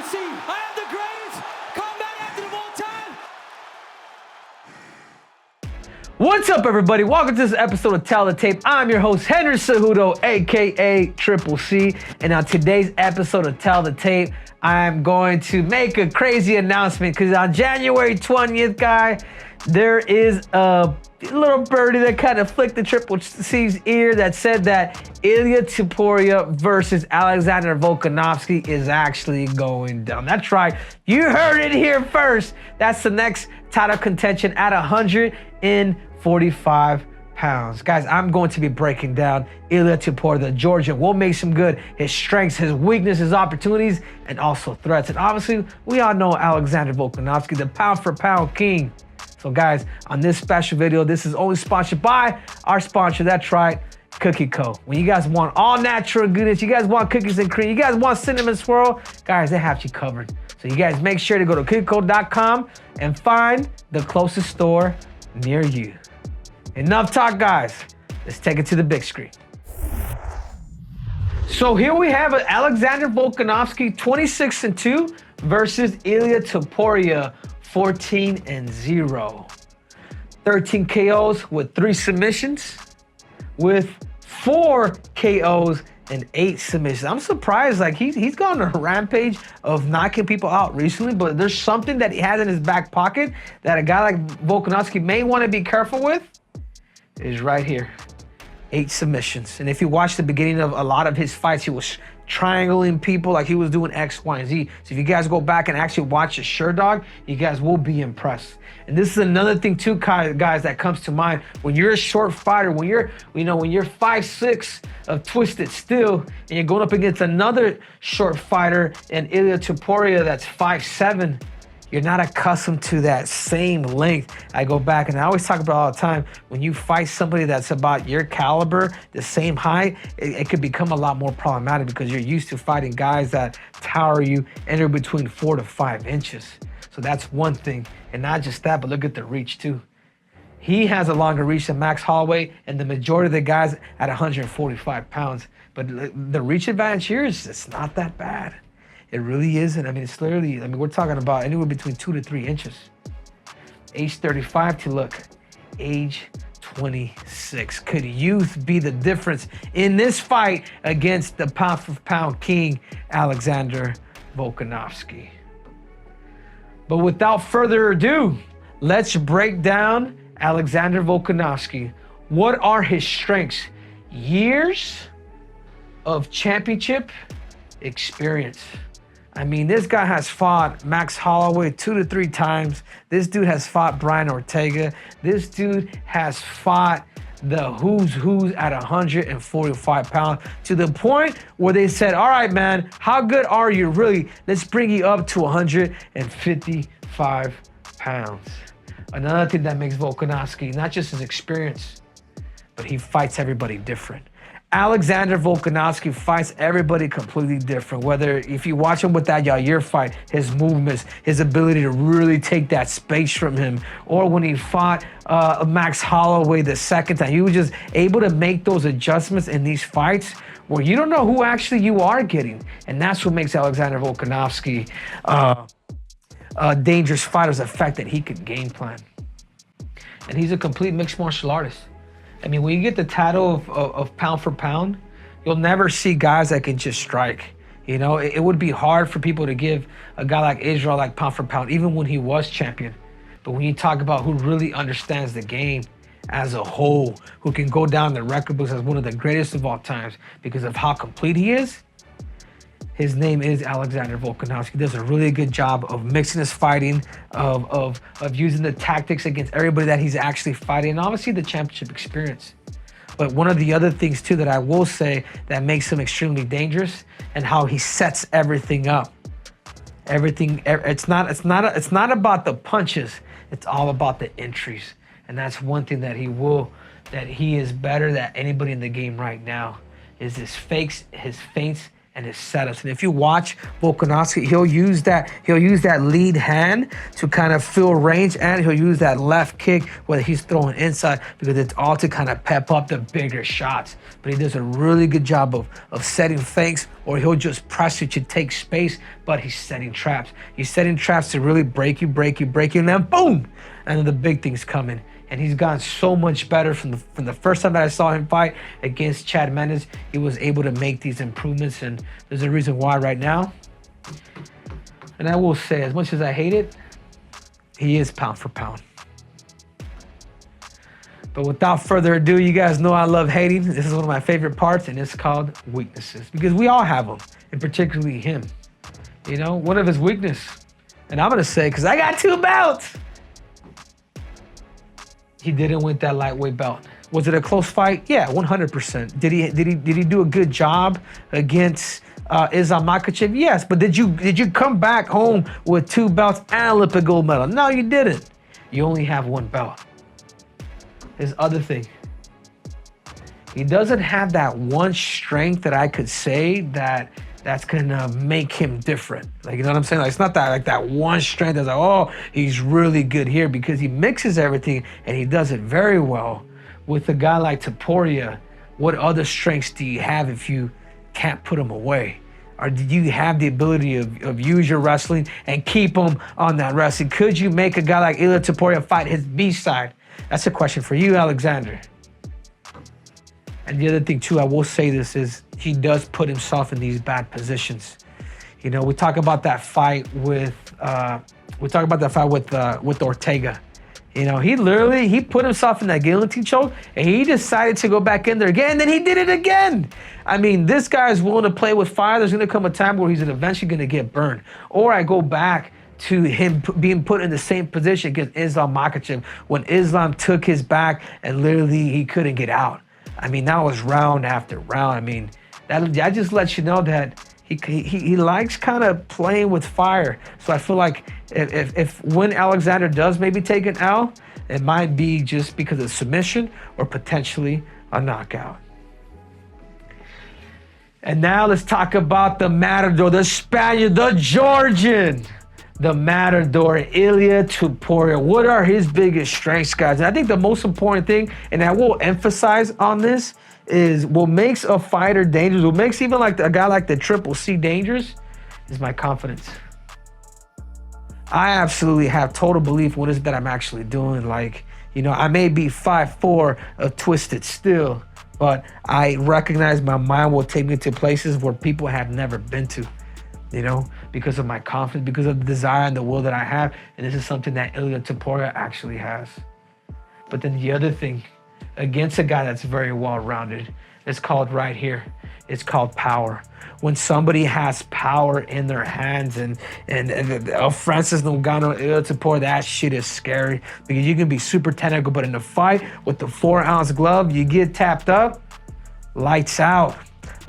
UFC. I am the greatest combat athlete of all time. What's up, everybody? Welcome to this episode of Tell the Tape. I'm your host, Henry Cejudo, aka Triple C. And on today's episode of Tell the Tape, I'm going to make a crazy announcement because on January 20th, there is a little birdie that kind of flicked the Triple C's ear that said that Ilia Topuria versus Alexander Volkanovski is actually going down. That's right. You heard it here first. That's the next title contention at 145 pounds. Guys, I'm going to be breaking down Ilia Topuria, the Georgian. What makes him good, his strengths, his weaknesses, his opportunities, and also threats. And obviously, we all know Alexander Volkanovski, the pound-for-pound king. So guys, on this special video, this is only sponsored by our sponsor, that's right, Cookie Co. When you guys want all natural goodness, you guys want cookies and cream, you guys want cinnamon swirl, guys, they have you covered. So you guys make sure to go to cookieco.com and find the closest store near you. Enough talk, guys. Let's take it to the big screen. So here we have Alexander Volkanovski, 26-2 versus Ilia Topuria, 14-0. 13 KOs with 3 submissions, with 4 KOs and 8 submissions. I'm surprised, like he's gone on a rampage of knocking people out recently, but there's something that he has in his back pocket that a guy like Volkanovski may want to be careful with, is right here. 8 submissions. And if you watch the beginning of a lot of his fights, he was triangling people like he was doing X, Y, and Z. So if you guys go back and actually watch the Sherdog, you guys will be impressed. And this is another thing too, guys, that comes to mind. When you're a short fighter, when you're 5'6" of twisted steel, and you're going up against another short fighter and Ilia Topuria that's 5'7", you're not accustomed to that same length. I go back and I always talk about all the time, when you fight somebody that's about your caliber, the same height, it could become a lot more problematic because you're used to fighting guys that tower you anywhere between 4 to 5 inches. So that's one thing. And not just that, but look at the reach too. He has a longer reach than Max Holloway and the majority of the guys at 145 pounds. But the reach advantage here is it's not that bad. It really isn't. I mean, it's literally, we're talking about anywhere between 2 to 3 inches. Age 35 to look, age 26. Could youth be the difference in this fight against the pound-for-pound king, Alexander Volkanovski? But without further ado, let's break down Alexander Volkanovski. What are his strengths? Years of championship experience. I mean, this guy has fought Max Holloway 2 to 3 times. This dude has fought Brian Ortega. This dude has fought the who's at 145 pounds, to the point where they said, all right, man, how good are you really? Let's bring you up to 155 pounds. Another thing that makes Volkanovski, not just his experience, but he fights everybody different. Alexander Volkanovski fights everybody completely different. Whether if you watch him with that Yair fight, his movements, his ability to really take that space from him, or when he fought Max Holloway the second time, he was just able to make those adjustments in these fights where you don't know who actually you are getting. And that's what makes Alexander Volkanovski a dangerous fighter, is the fact that he could game plan. And he's a complete mixed martial artist. I mean, when you get the title of pound for pound, you'll never see guys that can just strike. You know, it would be hard for people to give a guy like Israel like pound for pound, even when he was champion. But when you talk about who really understands the game as a whole, who can go down the record books as one of the greatest of all times because of how complete he is, his name is Alexander Volkanovski. He does a really good job of mixing his fighting, of using the tactics against everybody that he's actually fighting, and obviously the championship experience. But one of the other things too that I will say that makes him extremely dangerous, and how he sets everything up. Everything, it's not about the punches, it's all about the entries. And that's one thing that he is better than anybody in the game right now, is his fakes, his feints, and his setups. And if you watch Volkanovski, he'll use that lead hand to kind of fill range, and he'll use that left kick whether he's throwing inside, because it's all to kind of pep up the bigger shots. But he does a really good job of setting fakes, or he'll just press you to take space, but he's setting traps. He's setting traps to really break you, and then boom! And then the big thing's coming. And he's gotten so much better from the first time that I saw him fight against Chad Mendes. He was able to make these improvements, and there's a reason why right now. And I will say, as much as I hate it, he is pound for pound. But without further ado, you guys know I love hating. This is one of my favorite parts, and it's called weaknesses, because we all have them, and particularly him. You know, one of his weakness, and I'm gonna say, because I got 2 belts. He didn't win that lightweight belt. Was it a close fight? Yeah, 100%. Did he do a good job against Islam Makhachev? Yes, but did you come back home with 2 belts and Olympic gold medal? No, you didn't. You only have 1 belt. His other thing, he doesn't have that one strength that I could say that's gonna make him different. Like, you know what I'm saying? Like, it's not that like that one strength that's like, oh, he's really good here, because he mixes everything and he does it very well. With a guy like Topuria, what other strengths do you have if you can't put him away? Or do you have the ability of use your wrestling and keep him on that wrestling? Could you make a guy like Ilia Topuria fight his B side? That's a question for you, Alexander. And the other thing too, I will say this, is he does put himself in these bad positions. You know, we talk about that fight with Ortega. You know, he put himself in that guillotine choke, and he decided to go back in there again, and then he did it again. I mean, this guy is willing to play with fire. There's gonna come a time where he's eventually gonna get burned. Or I go back to him being put in the same position against Islam Makhachev, when Islam took his back and literally he couldn't get out. I mean, that was round after round. I mean, that just lets you know that he likes kind of playing with fire. So I feel like if when Alexander does maybe take an L, it might be just because of submission or potentially a knockout. And now let's talk about the Matador, the Spaniard, the Georgian. The Matador, Ilia Topuria. What are his biggest strengths, guys? And I think the most important thing, and I will emphasize on this, is what makes a fighter dangerous, what makes even like a guy like the Triple C dangerous, is my confidence. I absolutely have total belief what is it that I'm actually doing. Like, you know, I may be 5'4", of twisted steel, but I recognize my mind will take me to places where people have never been to. You know, because of my confidence, because of the desire and the will that I have. And this is something that Ilia Topuria actually has. But then the other thing, against a guy that's very well-rounded, it's called right here. It's called power. When somebody has power in their hands, and Francis Ngannou, Ilia Topuria, that shit is scary, because you can be super technical, but in a fight with the 4-ounce glove, you get tapped up, lights out.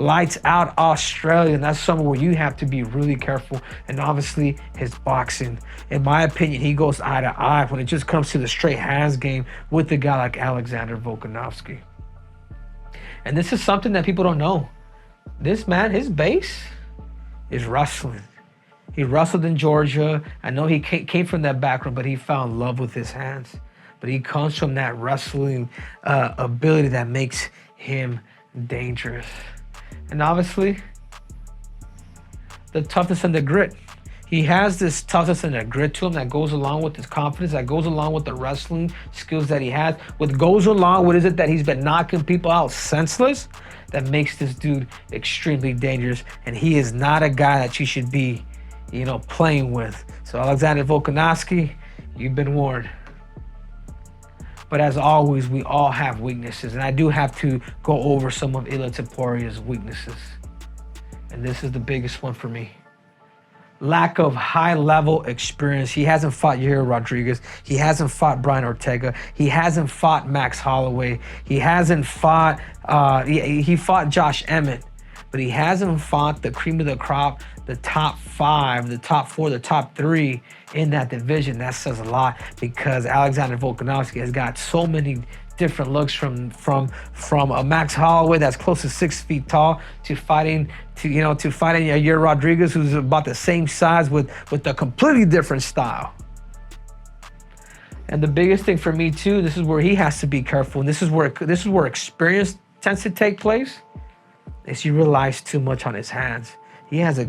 Lights out Australia, and that's somewhere where you have to be really careful. And obviously his boxing, in my opinion, he goes eye to eye when it just comes to the straight hands game with a guy like Alexander Volkanovski. And this is something that people don't know. This man, his base is wrestling. He wrestled in Georgia. I know he came from that background, but he found love with his hands. But he comes from that wrestling ability that makes him dangerous. And obviously, the toughness and the grit. He has this toughness and a grit to him that goes along with his confidence, that goes along with the wrestling skills that he has, what goes along with it that he's been knocking people out senseless, that makes this dude extremely dangerous. And he is not a guy that you should be, you know, playing with. So Alexander Volkanovski, you've been warned. But as always, we all have weaknesses. And I do have to go over some of Ilia Topuria's weaknesses. And this is the biggest one for me. Lack of high-level experience. He hasn't fought Yair Rodriguez. He hasn't fought Brian Ortega. He hasn't fought Max Holloway. He hasn't fought, he fought Josh Emmett. But he hasn't fought the cream of the crop, the top 5, the top 4, the top 3 in that division. That says a lot because Alexander Volkanovski has got so many different looks from a Max Holloway that's close to 6 feet tall to fighting Yair Rodriguez, who's about the same size with a completely different style. And the biggest thing for me too, this is where he has to be careful, and this is where experience tends to take place, is he relies too much on his hands. He has a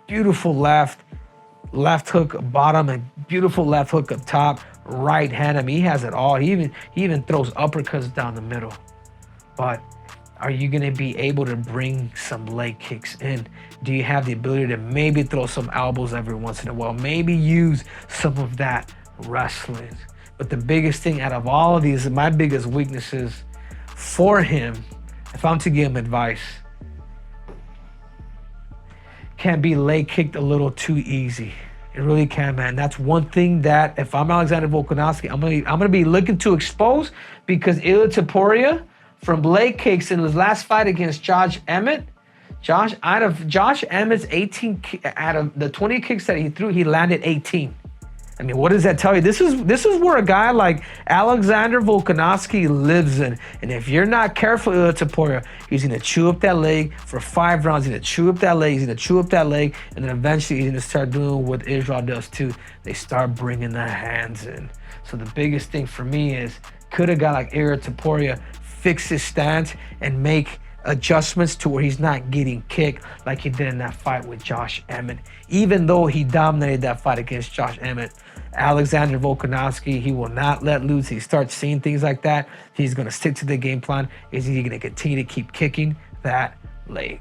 beautiful left hook bottom and beautiful left hook up top, right hand. I mean, he has it all. He even throws uppercuts down the middle. But are you going to be able to bring some leg kicks in? Do you have the ability to maybe throw some elbows every once in a while? Maybe use some of that wrestling. But the biggest thing out of all of these, my biggest weaknesses for him, if I'm to give him advice, can be leg kicked a little too easy. It really can, man. That's one thing that if I'm Alexander Volkanovski, I'm gonna be looking to expose, because Ilia Topuria from leg kicks in his last fight against Josh Emmett, out of Josh Emmett's 18, out of the 20 kicks that he threw, he landed 18. I mean, what does that tell you? This is where a guy like Alexander Volkanovski lives in. And if you're not careful, Ilia Topuria, he's gonna chew up that leg for 5 rounds. He's gonna chew up that leg. He's gonna chew up that leg, and then eventually he's gonna start doing what Israel does too. They start bringing their hands in. So the biggest thing for me is, could a guy like Ilia Topuria fix his stance and make adjustments to where he's not getting kicked like he did in that fight with Josh Emmett? Even though he dominated that fight against Josh Emmett, Alexander Volkanovski, he will not let loose. He starts seeing things like that, he's going to stick to the game plan. Is he going to continue to keep kicking that leg?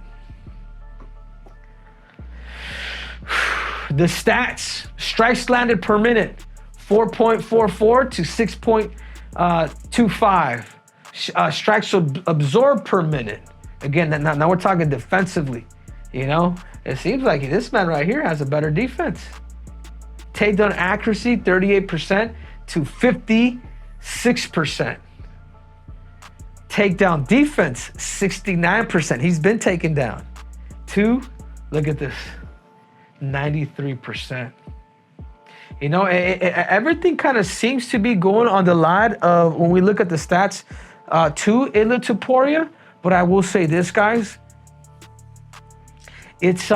The stats: strikes landed per minute, 4.44 to 6.25. Strikes absorbed per minute. Again, now we're talking defensively. You know, it seems like this man right here has a better defense. Takedown accuracy, 38% to 56%. Takedown defense, 69%. He's been taken down. Look at this, 93%. You know, everything kind of seems to be going on the line of, when we look at the stats, to Ilia Topuria. But I will say this, guys, it's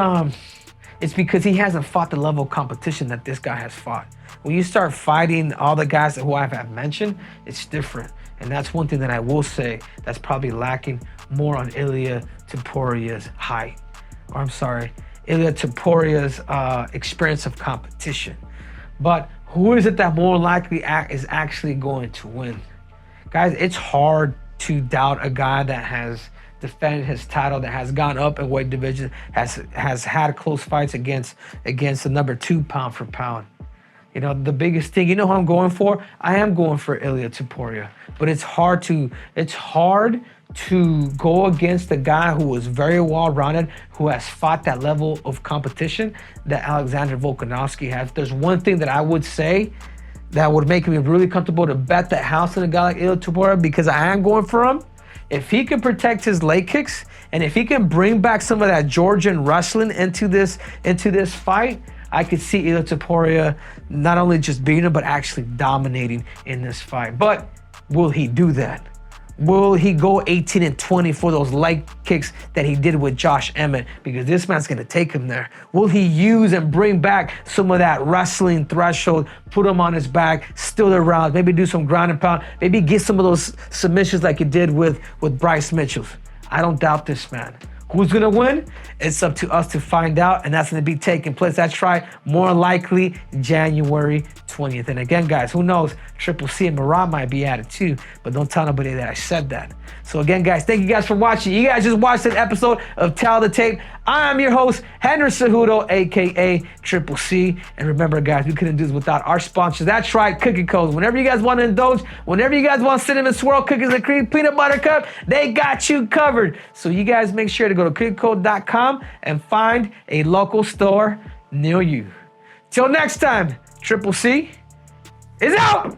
because he hasn't fought the level of competition that this guy has fought. When you start fighting all the guys who I have mentioned, it's different. And that's one thing that I will say that's probably lacking more on Ilia Topuria's height. Or I'm sorry, Ilia Topuria's experience of competition. But who is it that more likely is actually going to win? Guys, it's hard to doubt a guy that has defended his title, that has gone up in weight division, has had close fights against the number 2 pound for pound. You know, the biggest thing, you know who I'm going for? I am going for Ilia Topuria. But it's hard to go against a guy who was very well-rounded, who has fought that level of competition that Alexander Volkanovski has. There's one thing that I would say that would make me really comfortable to bet the house on a guy like Ilia Topuria, because I am going for him. If he can protect his leg kicks, and if he can bring back some of that Georgian wrestling into this fight, I could see Ilia Topuria not only just beating him, but actually dominating in this fight. But will he do that? Will he go 18-20 for those leg kicks that he did with Josh Emmett? Because this man's going to take him there. Will he use and bring back some of that wrestling threshold, put him on his back, steal the rounds, maybe do some ground and pound, maybe get some of those submissions like he did with Bryce Mitchell? I don't doubt this man. Who's going to win? It's up to us to find out, and that's going to be taking place. That's right, more likely January 20th. And again, guys, who knows? Triple C and Marat might be at it too, but don't tell nobody that I said that. So again, guys, thank you guys for watching. You guys just watched an episode of Tell the Tape. I am your host, Henry Cejudo, aka Triple C. And remember, guys, we couldn't do this without our sponsors. That's right, Cookie Codes. Whenever you guys want to indulge, whenever you guys want cinnamon swirl cookies and cream peanut butter cup, they got you covered. So you guys make sure to go to cookiecode.com and find a local store near you. Till next time, Triple C is out.